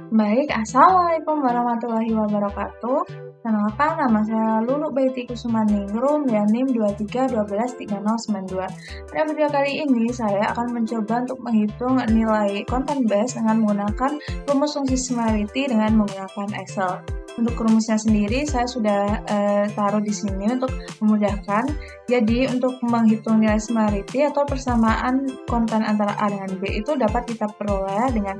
Baik, Assalamualaikum warahmatullahi wabarakatuh. Kenalkan, nama saya Lulu Baiti Kusumaningrum dan NIM 23123092. Pada video kali ini, saya akan mencoba untuk menghitung nilai konten base dengan menggunakan rumus fungsi similarity dengan menggunakan Excel. Untuk rumusnya sendiri, saya sudah taruh di sini untuk memudahkan. Jadi, untuk menghitung nilai similarity atau persamaan konten antara A dengan B itu dapat kita peroleh dengan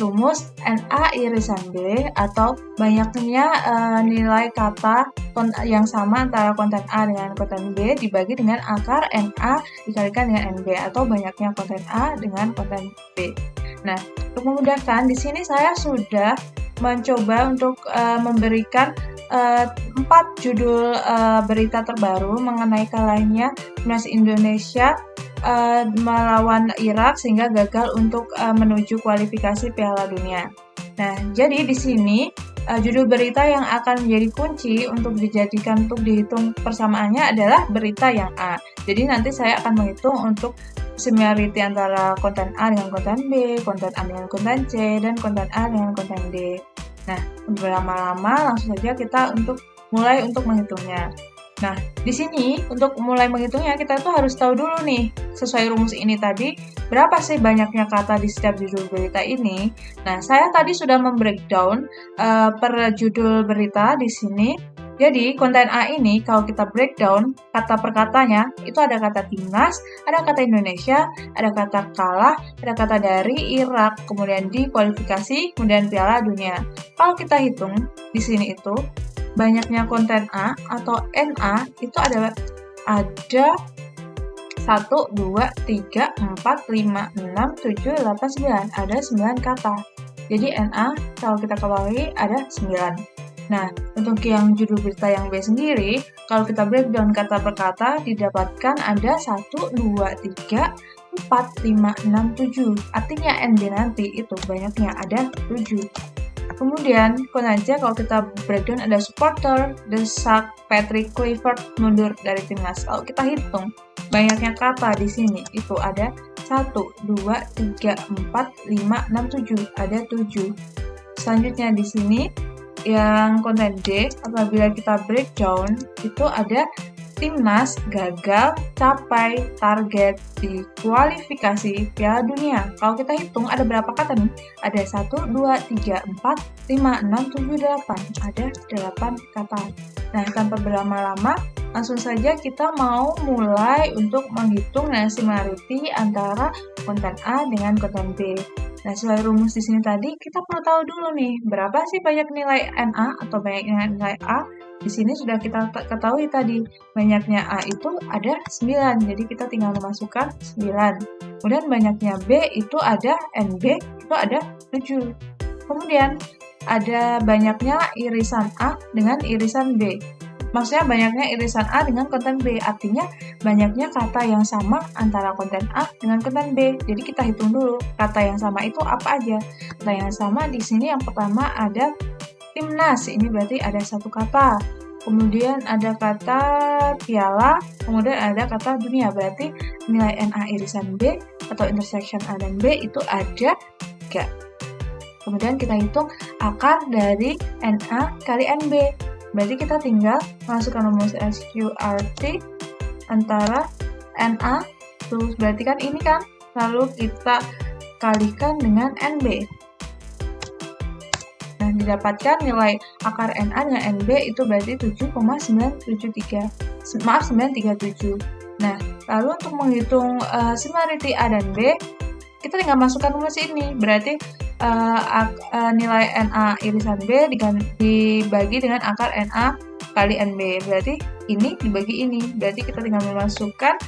rumus NA irisan B atau banyaknya nilai kata yang sama antara konten A dengan konten B dibagi dengan akar NA dikalikan dengan NB atau banyaknya konten A dengan konten B. Nah, untuk memudahkan, di sini saya sudah mencoba untuk memberikan 4 judul berita terbaru mengenai kalahnya timnas Indonesia melawan Irak sehingga gagal untuk menuju kualifikasi Piala Dunia. Nah, jadi di sini judul berita yang akan menjadi kunci untuk dijadikan untuk dihitung persamaannya adalah berita yang A. Jadi nanti saya akan menghitung untuk similarity antara konten A dengan konten B, konten A dengan konten C, dan konten A dengan konten D. Nah, berlama-lama langsung saja kita mulai untuk menghitungnya. Nah, di sini untuk mulai menghitungnya kita tuh harus tahu dulu nih, sesuai rumus ini tadi, berapa sih banyaknya kata di setiap judul berita ini. Nah, saya tadi sudah membreakdown per judul berita di sini. Jadi, konten A ini kalau kita breakdown kata per katanya, itu ada kata timnas, ada kata Indonesia, ada kata kalah, ada kata dari Irak, kemudian di kualifikasi, kemudian Piala Dunia. Kalau kita hitung di sini itu banyaknya konten A atau NA itu ada 1, 2, 3, 4, 5, 6, 7, 8, 9. Ada 9 kata. Jadi NA kalau kita ketahui ada 9. Nah, untuk yang judul berita yang B sendiri, kalau kita breakdown kata per kata, didapatkan ada 1, 2, 3, 4, 5, 6, 7. Artinya NB nanti itu banyaknya ada 7. Kemudian, aja kalau kita breakdown ada supporter, desak, Patrick Kluivert mundur dari timnas. Kalau kita hitung, banyaknya kata di sini itu ada 1, 2, 3, 4, 5, 6, 7. Ada 7. Selanjutnya di sini, yang konten D, apabila kita breakdown, itu ada timnas gagal capai target di kualifikasi Piala Dunia. Kalau kita hitung ada berapa kata nih? Ada 1, 2, 3, 4, 5, 6, 7, 8. Ada 8 kata. Nah, tanpa berlama-lama, langsung saja kita mau mulai untuk menghitung nilai similarity antara konten A dengan konten B. Nah, sesuai rumus di sini tadi, kita perlu tahu dulu nih, berapa sih banyak nilai NA atau banyak nilai A? Di sini sudah kita ketahui tadi, banyaknya A itu ada 9, jadi kita tinggal memasukkan 9. Kemudian banyaknya B itu ada NB, itu ada 7. Kemudian ada banyaknya irisan A dengan irisan B. Maksudnya banyaknya irisan A dengan konten B, artinya banyaknya kata yang sama antara konten A dengan konten B. Jadi kita hitung dulu, kata yang sama itu apa aja. Kata yang sama di sini yang pertama ada timnas, ini berarti ada 1 kata. Kemudian ada kata piala, kemudian ada kata dunia, berarti nilai NA irisan B atau intersection A dan B itu ada 3. Kemudian kita hitung akar dari NA kali NB. Berarti kita tinggal masukkan rumus SQRT antara NA, terus berarti kan ini kan, lalu kita kalikan dengan NB. Nah, didapatkan nilai akar NA dengan NB itu berarti 7,937. Nah, lalu untuk menghitung similarity A dan B, kita tinggal masukkan rumus ini. Berarti nilai NA irisan B dibagi dengan akar NA kali NB. Berarti ini dibagi ini. Berarti kita tinggal memasukkan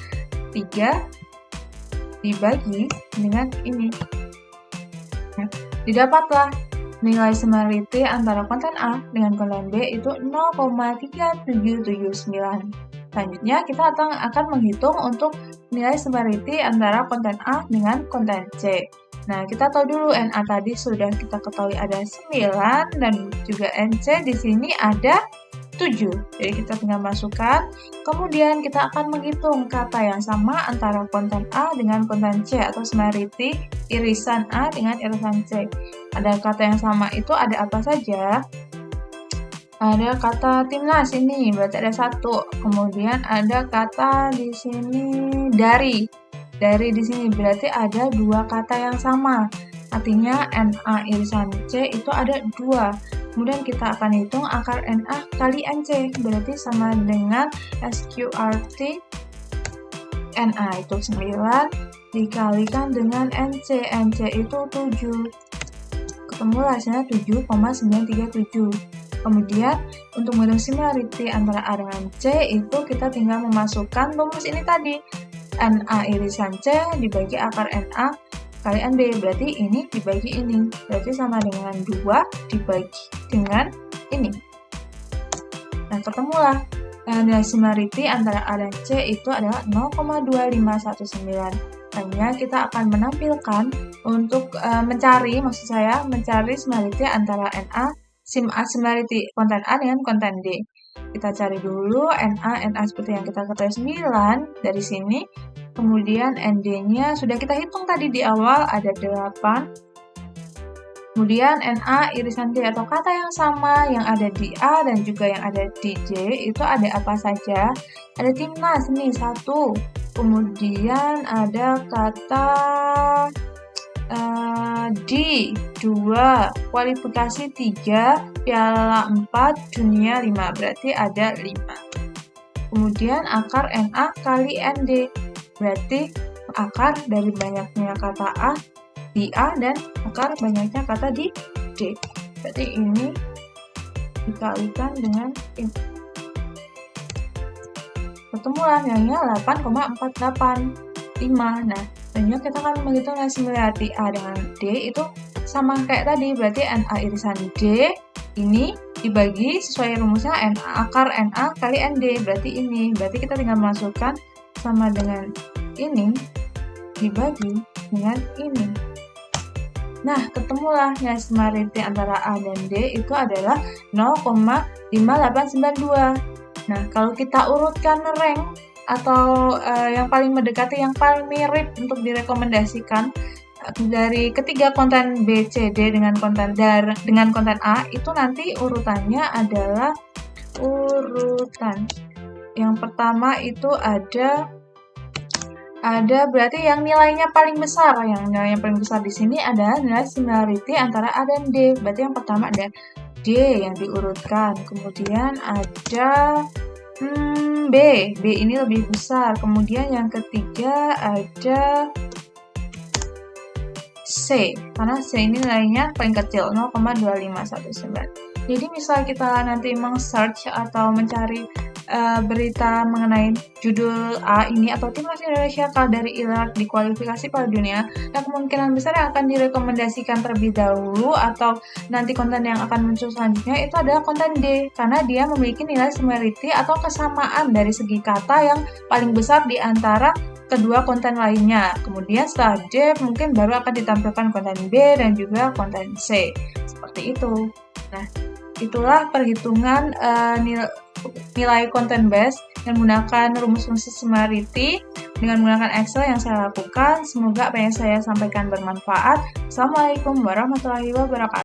3 dibagi dengan ini. Nah, didapatlah nilai similarity antara konten A dengan konten B itu 0,3779. Selanjutnya, kita akan menghitung untuk nilai similarity antara konten A dengan konten C. Nah, kita tahu dulu NA tadi sudah kita ketahui ada 9 dan juga NC di sini ada 7. Jadi kita tinggal masukkan. Kemudian kita akan menghitung kata yang sama antara konten A dengan konten C atau similarity irisan A dengan irisan C. ada kata yang sama itu ada apa saja? Ada kata timnas ini, berarti ada 1. Kemudian ada kata di sini dari. Dari di sini berarti ada 2 kata yang sama. Artinya NA irisan C itu ada 2. Kemudian kita akan hitung akar NA kali NC, berarti sama dengan SQRT NA itu 9 dikalikan dengan NC. NC itu 7. Ketemu hasilnya 7,937. Kemudian untuk menghitung similarity antara A dengan C itu kita tinggal memasukkan rumus ini tadi. NA irisan C dibagi akar NA kali NB, berarti ini dibagi ini. Berarti sama dengan 2 dibagi dengan ini. Nah, ketemulah nilai similarity antara A dan C itu adalah 0,2519. Hanya kita akan menampilkan untuk mencari similarity antara NA similarity konten A dengan konten D. Kita cari dulu NA seperti yang kita ketahui 9 dari sini. Kemudian ND-nya sudah kita hitung tadi di awal ada 8. Kemudian NA irisan D atau kata yang sama yang ada di A dan juga yang ada di J itu ada apa saja? Ada timnas nih 1. Kemudian ada kata di 2, kualifikasi 3, piala 4, dunia 5, berarti ada 5. Kemudian akar NA kali ND, berarti akar dari banyaknya kata A di A dan akar banyaknya kata di D. Berarti ini dikalikan dengan ini. Ketemulah nilainya 8,485. Nah, selanjutnya kita akan menghitung nilai similarity A dengan D itu sama kayak tadi, berarti NA irisan D ini dibagi sesuai rumusnya akar NA kali ND, berarti ini. Berarti kita tinggal masukkan sama dengan ini dibagi dengan ini. Nah, ketemulah nilai similarity antara A dan D itu adalah 0,5892. Nah, kalau kita urutkan rank atau yang paling mendekati, yang paling mirip untuk direkomendasikan dari ketiga konten B, C, D dengan konten A itu nanti urutannya adalah urutan. Yang pertama itu ada berarti yang nilainya paling besar. Yang nilainya paling besar di sini adalah nilai similarity antara A dan D. Berarti yang pertama ada D yang diurutkan. Kemudian ada B ini lebih besar. Kemudian yang ketiga ada C, karena C ini nilainya paling kecil, 0,2519. Jadi misal kita nanti meng-search atau mencari berita mengenai judul A ini atau timnas Indonesia kalah dari Irak di kualifikasi Piala Dunia, nah kemungkinan besar yang akan direkomendasikan terlebih dahulu atau nanti konten yang akan muncul selanjutnya itu adalah konten D, karena dia memiliki nilai similarity atau kesamaan dari segi kata yang paling besar di antara kedua konten lainnya. Kemudian setelah D mungkin baru akan ditampilkan konten B dan juga konten C. Seperti itu. Nah, itulah perhitungan nilai konten base yang menggunakan rumus-rumus similarity dengan menggunakan Excel yang saya lakukan. Semoga apa yang saya sampaikan bermanfaat. Assalamualaikum warahmatullahi wabarakatuh.